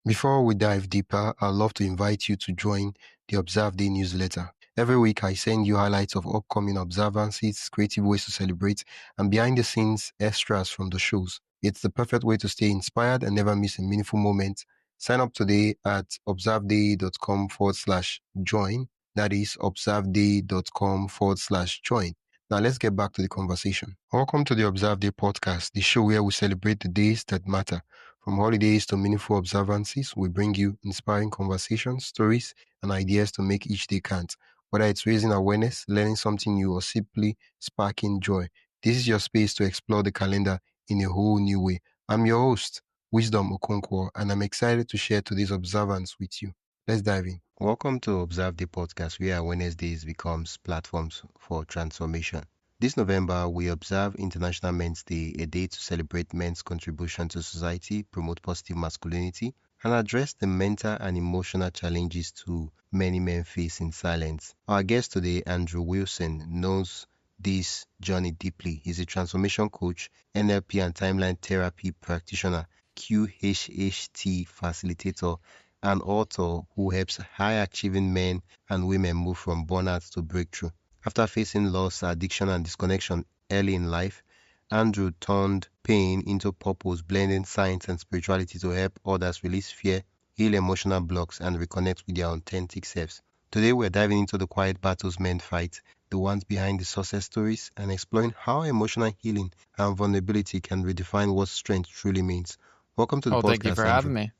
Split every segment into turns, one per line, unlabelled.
Before we dive deeper, I'd love to invite you to join the Observe Day newsletter. Every week, I send you highlights of upcoming observances, creative ways to celebrate, and behind-the-scenes extras from the shows. It's the perfect way to stay inspired and never miss a meaningful moment. Sign up today at observeday.com/join. That is observeday.com/join. Now let's get back to the conversation. Welcome to the Observe Day podcast, the show where we celebrate the days that matter. From holidays to meaningful observances, we bring you inspiring conversations, stories, and ideas to make each day count. Whether it's raising awareness, learning something new, or simply sparking joy, this is your space to explore the calendar in a whole new way. I'm your host, Wisdom Okonkwo, and I'm excited to share today's observance with you. Let's dive in. Welcome to Observe the Podcast, where Wednesdays becomes platforms for transformation. This November, we observe International Men's Day, a day to celebrate men's contribution to society, promote positive masculinity, and address the mental and emotional challenges too many men face in silence. Our guest today, Andrew Wilson, knows this journey deeply. He's a transformation coach, NLP and timeline therapy practitioner, QHHT facilitator, and author who helps high-achieving men and women move from burnout to breakthrough. After facing loss, addiction, and disconnection early in life, Andrew turned pain into purpose, blending science and spirituality to help others release fear, heal emotional blocks, and reconnect with their authentic selves. Today, we're diving into the quiet battles men fight, the ones behind the success stories, and exploring how emotional healing and vulnerability can redefine what strength truly means. Welcome to the podcast,
Thank you for having me.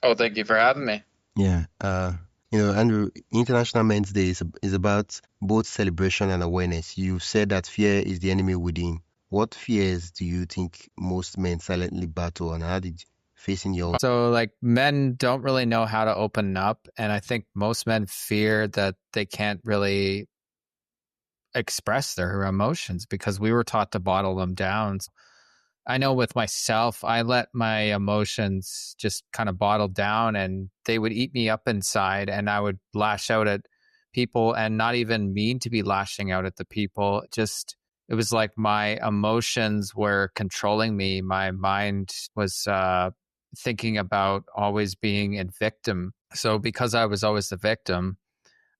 Thank you for having me.
Yeah. Andrew, International Men's Day is about both celebration and awareness. You said that fear is the enemy within. What fears do you think most men silently battle, and how did you facing your...
So, men don't really know how to open up, and I think most men fear that they can't really express their emotions because we were taught to bottle them down. I know with myself, I let my emotions just kind of bottle down and they would eat me up inside, and I would lash out at people and not even mean to be lashing out at the people. It was like my emotions were controlling me. My mind was thinking about always being a victim. So because I was always the victim,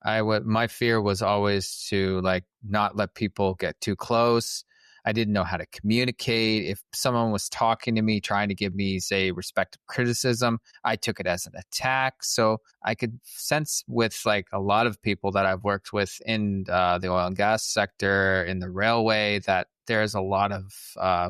my fear was always to not let people get too close. I didn't know how to communicate. If someone was talking to me, trying to give me, say, respectful criticism, I took it as an attack. So I could sense with a lot of people that I've worked with in the oil and gas sector, in the railway, that there's a lot of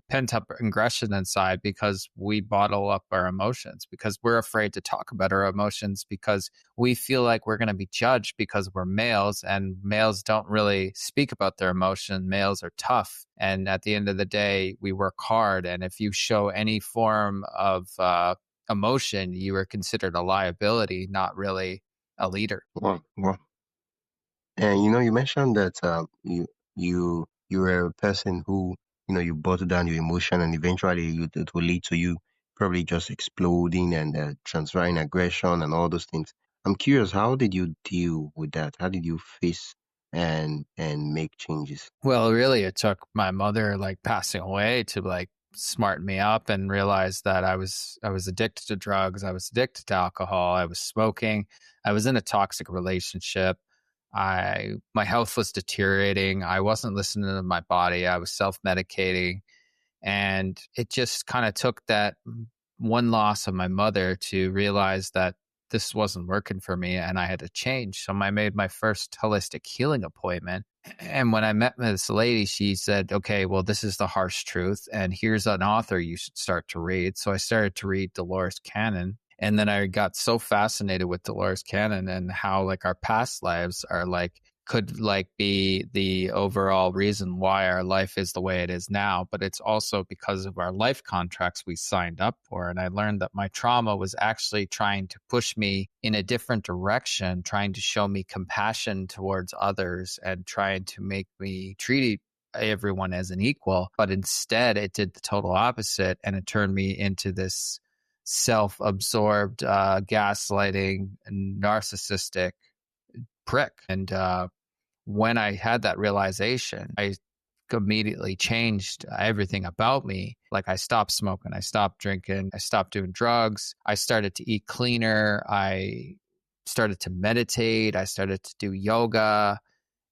pent-up aggression inside because we bottle up our emotions, because we're afraid to talk about our emotions, because we feel like we're going to be judged because we're males, and males don't really speak about their emotion. Males are tough. And at the end of the day, we work hard. And if you show any form of emotion, you are considered a liability, not really a leader.
Well. And you mentioned that you were a person who you bottle down your emotion, and eventually it will lead to you probably just exploding and transferring aggression and all those things. I'm curious, how did you deal with that? How did you face and make changes?
Well, really, it took my mother passing away to smarten me up and realize that I was addicted to drugs. I was addicted to alcohol. I was smoking. I was in a toxic relationship. My health was deteriorating. I wasn't listening to my body. I was self-medicating. And it just kind of took that one loss of my mother to realize that this wasn't working for me and I had to change. So I made my first holistic healing appointment. And when I met this lady, she said, okay, well, this is the harsh truth. And here's an author you should start to read. So I started to read Dolores Cannon. And then I got so fascinated with Dolores Cannon and how our past lives are could be the overall reason why our life is the way it is now, but it's also because of our life contracts we signed up for. And I learned that my trauma was actually trying to push me in a different direction, trying to show me compassion towards others and trying to make me treat everyone as an equal. But instead, it did the total opposite, and it turned me into this self-absorbed, gaslighting, narcissistic prick. And when I had that realization, I immediately changed everything about me. Like I stopped smoking, I stopped drinking, I stopped doing drugs, I started to eat cleaner, I started to meditate, I started to do yoga.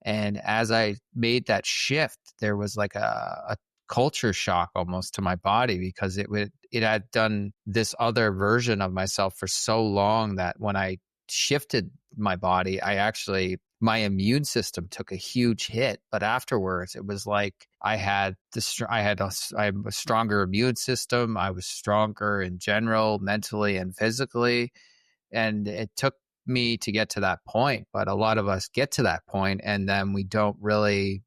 And as I made that shift, there was like a culture shock almost to my body, because it had done this other version of myself for so long that when I shifted my body, my immune system took a huge hit. But afterwards, it was like I had a stronger immune system. I was stronger in general, mentally and physically. And it took me to get to that point. But a lot of us get to that point and then we don't really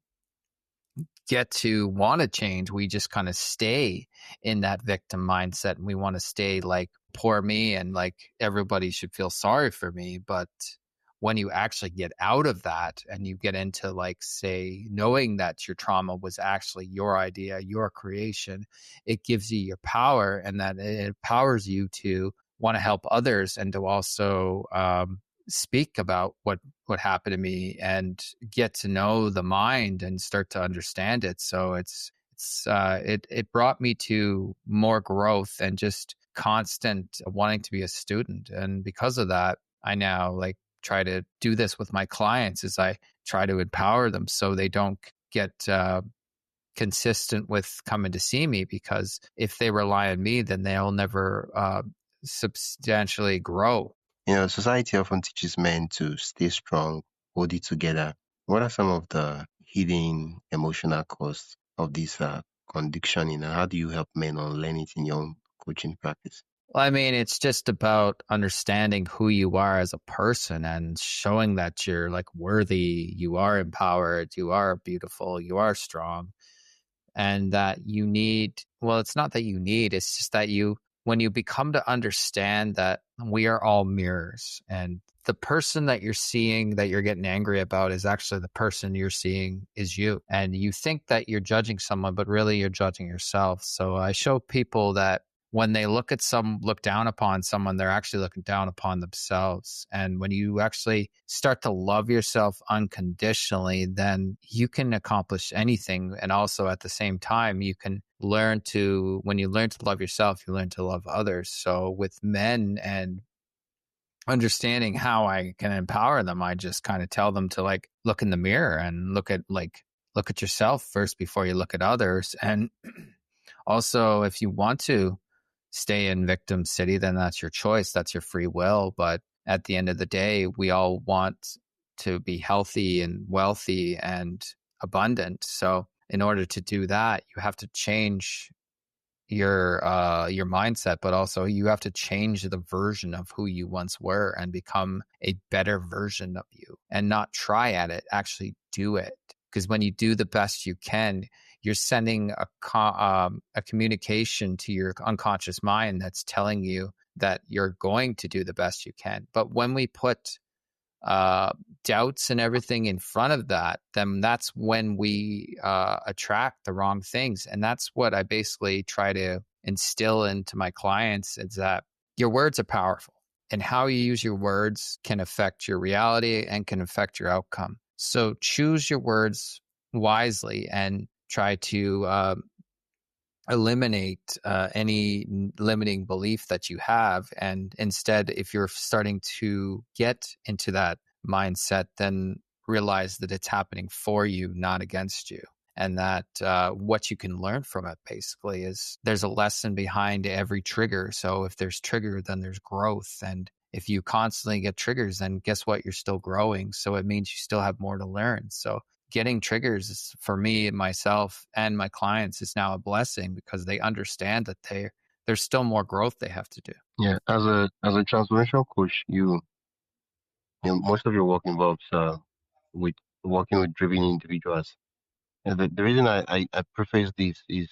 get to want to change. We just kind of stay in that victim mindset, and we want to stay like poor me and like everybody should feel sorry for me. But when you actually get out of that and you get into like, say, knowing that your trauma was actually your idea, your creation, it gives you your power, and that it empowers you to want to help others and to also speak about what happened to me and get to know the mind and start to understand it. So it brought me to more growth and just constant wanting to be a student. And because of that, I now like try to do this with my clients, is I try to empower them so they don't get consistent with coming to see me, because if they rely on me, then they'll never substantially grow.
Society often teaches men to stay strong, hold it together. What are some of the hidden emotional costs of this conditioning, and how do you help men unlearn it in your own coaching practice?
Well, I mean, it's just about understanding who you are as a person and showing that you're like worthy, you are empowered, you are beautiful, you are strong, and that you need, well, it's not that you need, it's just that when you become to understand that we are all mirrors, and the person that you're seeing that you're getting angry about is actually the person you're seeing is you. And you think that you're judging someone, but really you're judging yourself. So I show people that when they look down upon someone, they're actually looking down upon themselves. And when you actually start to love yourself unconditionally, then you can accomplish anything. And also at the same time, when you learn to love yourself, you learn to love others. So with men and understanding how I can empower them, I just kind of tell them to like look in the mirror and look at yourself first before you look at others. And also, if you want to stay in victim city, then that's your choice. That's your free will. But at the end of the day, we all want to be healthy and wealthy and abundant. So in order to do that, you have to change your mindset, but also you have to change the version of who you once were and become a better version of you, and not try at it, actually do it. Because when you do the best you can, you're sending a communication to your unconscious mind that's telling you that you're going to do the best you can. But when we put doubts and everything in front of that, then that's when we attract the wrong things. And that's what I basically try to instill into my clients, is that your words are powerful, and how you use your words can affect your reality and can affect your outcome. So choose your words wisely and try to eliminate any limiting belief that you have. And instead, if you're starting to get into that mindset, then realize that it's happening for you, not against you. And that what you can learn from it basically is there's a lesson behind every trigger. So if there's trigger, then there's growth. And if you constantly get triggers, then guess what? You're still growing. So it means you still have more to learn. So getting triggers is, for me, myself, and my clients, is now a blessing, because they understand that there's still more growth they have to do.
Yeah, as a transformational coach, most of your work involves with working with driven individuals. And the reason I preface this is,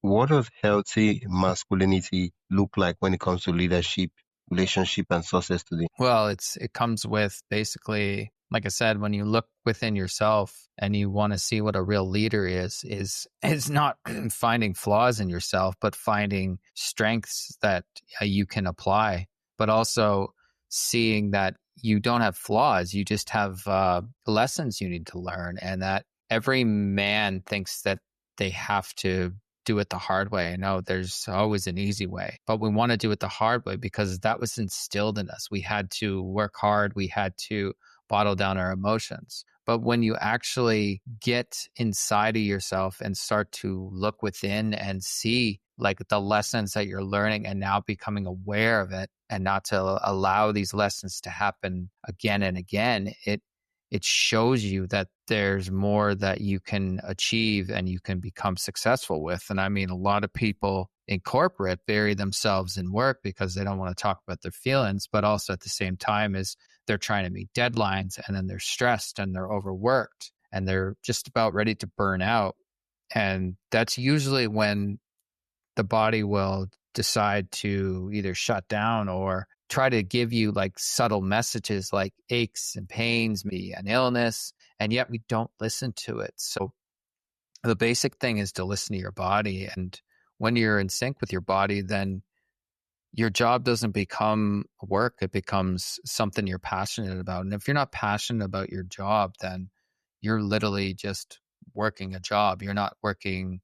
what does healthy masculinity look like when it comes to leadership, relationship, and success today?
Well, it comes with basically, like I said, when you look within yourself and you want to see what a real leader is not finding flaws in yourself, but finding strengths that you can apply, but also seeing that you don't have flaws, you just have lessons you need to learn, and that every man thinks that they have to do it the hard way. No, there's always an easy way, but we want to do it the hard way because that was instilled in us. We had to work hard. We had to bottle down our emotions. But when you actually get inside of yourself and start to look within and see like the lessons that you're learning and now becoming aware of it and not to allow these lessons to happen again and again, it shows you that there's more that you can achieve and you can become successful with. And I mean, a lot of people in corporate bury themselves in work because they don't want to talk about their feelings, but also at the same time is they're trying to meet deadlines and then they're stressed and they're overworked and they're just about ready to burn out. And that's usually when the body will decide to either shut down or try to give you like subtle messages like aches and pains, maybe an illness, and yet we don't listen to it. So the basic thing is to listen to your body. And when you're in sync with your body, then your job doesn't become work, it becomes something you're passionate about. And if you're not passionate about your job, then you're literally just working a job. You're not working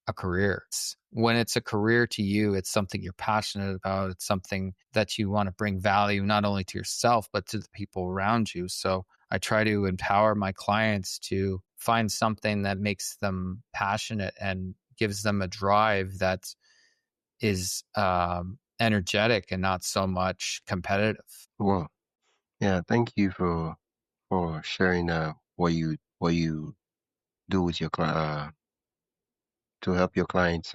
a career. When it's a career to you, it's something you're passionate about. It's something that you want to bring value not only to yourself, but to the people around you. So I try to empower my clients to find something that makes them passionate and gives them a drive that is energetic and not so much competitive.
Well, yeah, thank you for sharing what you do with your to help your clients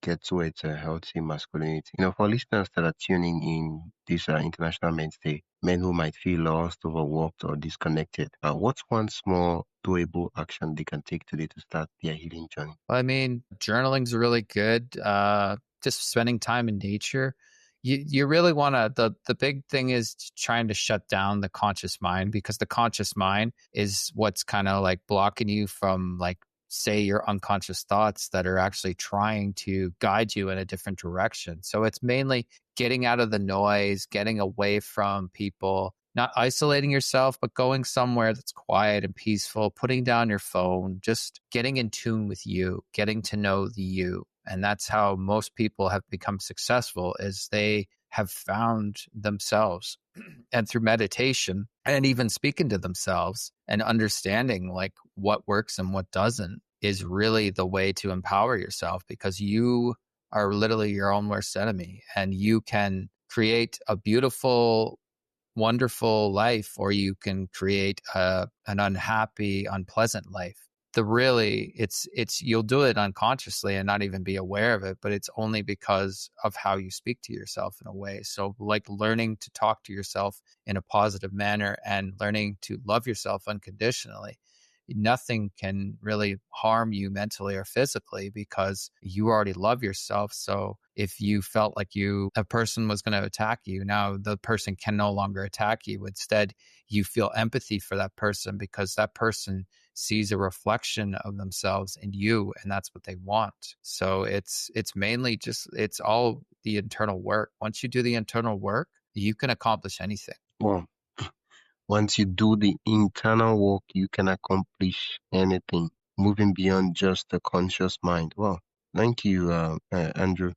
get towards a healthy masculinity. For listeners that are tuning in this International Men's Day, men who might feel lost, overworked, or disconnected, what's one small doable action they can take today to start their healing journey?
I mean, journaling's really good. Just spending time in nature. You really want to, the big thing is trying to shut down the conscious mind, because the conscious mind is what's kind of like blocking you from, like, say, your unconscious thoughts that are actually trying to guide you in a different direction. So it's mainly getting out of the noise, getting away from people, not isolating yourself, but going somewhere that's quiet and peaceful, putting down your phone, just getting in tune with you, getting to know the you. And that's how most people have become successful, is they have found themselves. And through meditation and even speaking to themselves and understanding like what works and what doesn't is really the way to empower yourself, because you are literally your own worst enemy and you can create a beautiful, wonderful life, or you can create an unhappy, unpleasant life. It's you'll do it unconsciously and not even be aware of it, but it's only because of how you speak to yourself in a way. So like learning to talk to yourself in a positive manner and learning to love yourself unconditionally. Nothing can really harm you mentally or physically because you already love yourself. So if you felt like a person was going to attack you, now the person can no longer attack you. Instead, you feel empathy for that person because that person sees a reflection of themselves in you, and that's what they want. So it's mainly just, it's all the internal work. Once you do the internal work, you can accomplish anything.
Well, once you do the internal work, you can accomplish anything, moving beyond just the conscious mind. Well, thank you, Andrew.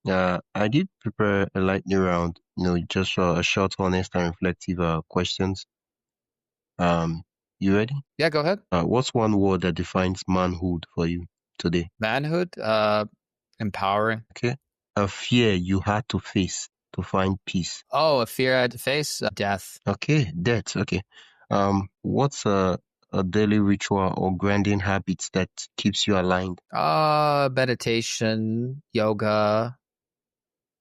I did prepare a lightning round, just a short, honest, and reflective questions. You ready?
Yeah, go ahead.
What's one word that defines manhood for you today?
Manhood, empowering.
Okay. A fear you had to face to find peace.
Oh, a fear I had to face, death.
Okay, death. Okay. What's a daily ritual or grounding habit that keeps you aligned?
Meditation, yoga,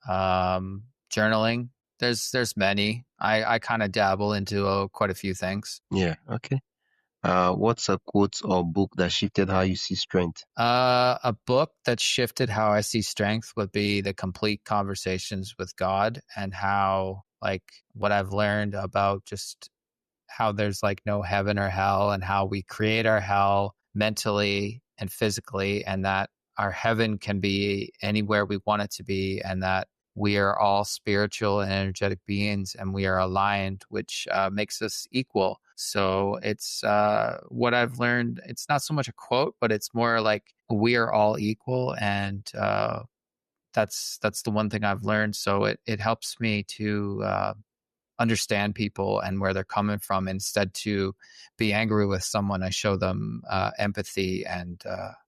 journaling. There's many. I kind of dabble into quite a few things.
Yeah. Okay. What's a quote or book that shifted how you see strength?
A book that shifted how I see strength would be The Complete Conversations with God, and how, like, what I've learned about just how there's like no heaven or hell, and how we create our hell mentally and physically, and that our heaven can be anywhere we want it to be, and that we are all spiritual and energetic beings and we are aligned, which makes us equal. So it's what I've learned. It's not so much a quote, but it's more like we are all equal, and that's the one thing I've learned. So it helps me to understand people and where they're coming from. Instead to be angry with someone, I show them empathy and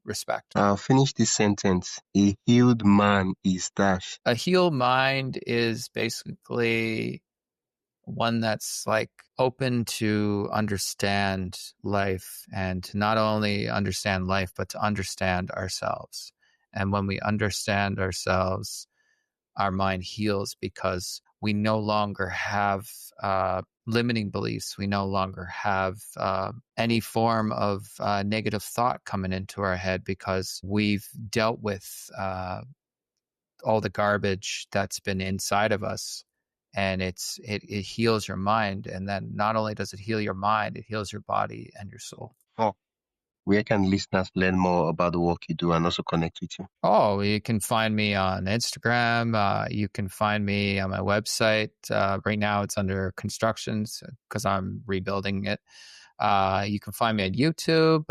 respect.
I'll finish this sentence. A healed man is dash.
A healed mind is basically one that's like open to understand life, and to not only understand life, but to understand ourselves. And when we understand ourselves, our mind heals because we no longer have limiting beliefs. We no longer have any form of negative thought coming into our head because we've dealt with all the garbage that's been inside of us. And it heals your mind. And then not only does it heal your mind, it heals your body and your soul.
Oh, where can listeners learn more about the work you do and also connect with you?
Oh, you can find me on Instagram. You can find me on my website. Right now it's under construction because I'm rebuilding it. You can find me at YouTube.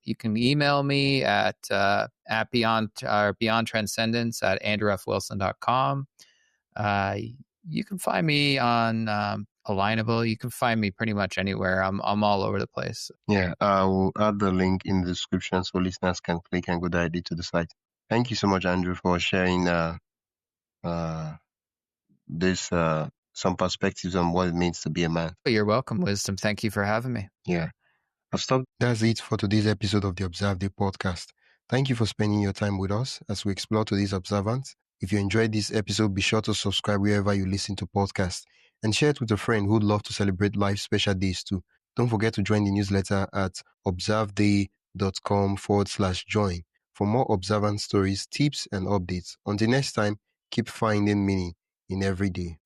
You can email me at beyond transcendence at andrewfwilson.com. You can find me on Alignable. You can find me pretty much anywhere. I'm all over the place.
Yeah, I will add the link in the description so listeners can click and go directly to the site. Thank you so much, Andrew, for sharing this some perspectives on what it means to be a man.
You're welcome, Wisdom. Thank you for having me.
Yeah. I've stopped. That's it for today's episode of the Observe Day podcast. Thank you for spending your time with us as we explore today's observance. If you enjoyed this episode, be sure to subscribe wherever you listen to podcasts and share it with a friend who'd love to celebrate life's special days too. Don't forget to join the newsletter at observeday.com/join for more observance stories, tips, and updates. Until next time, keep finding meaning in every day.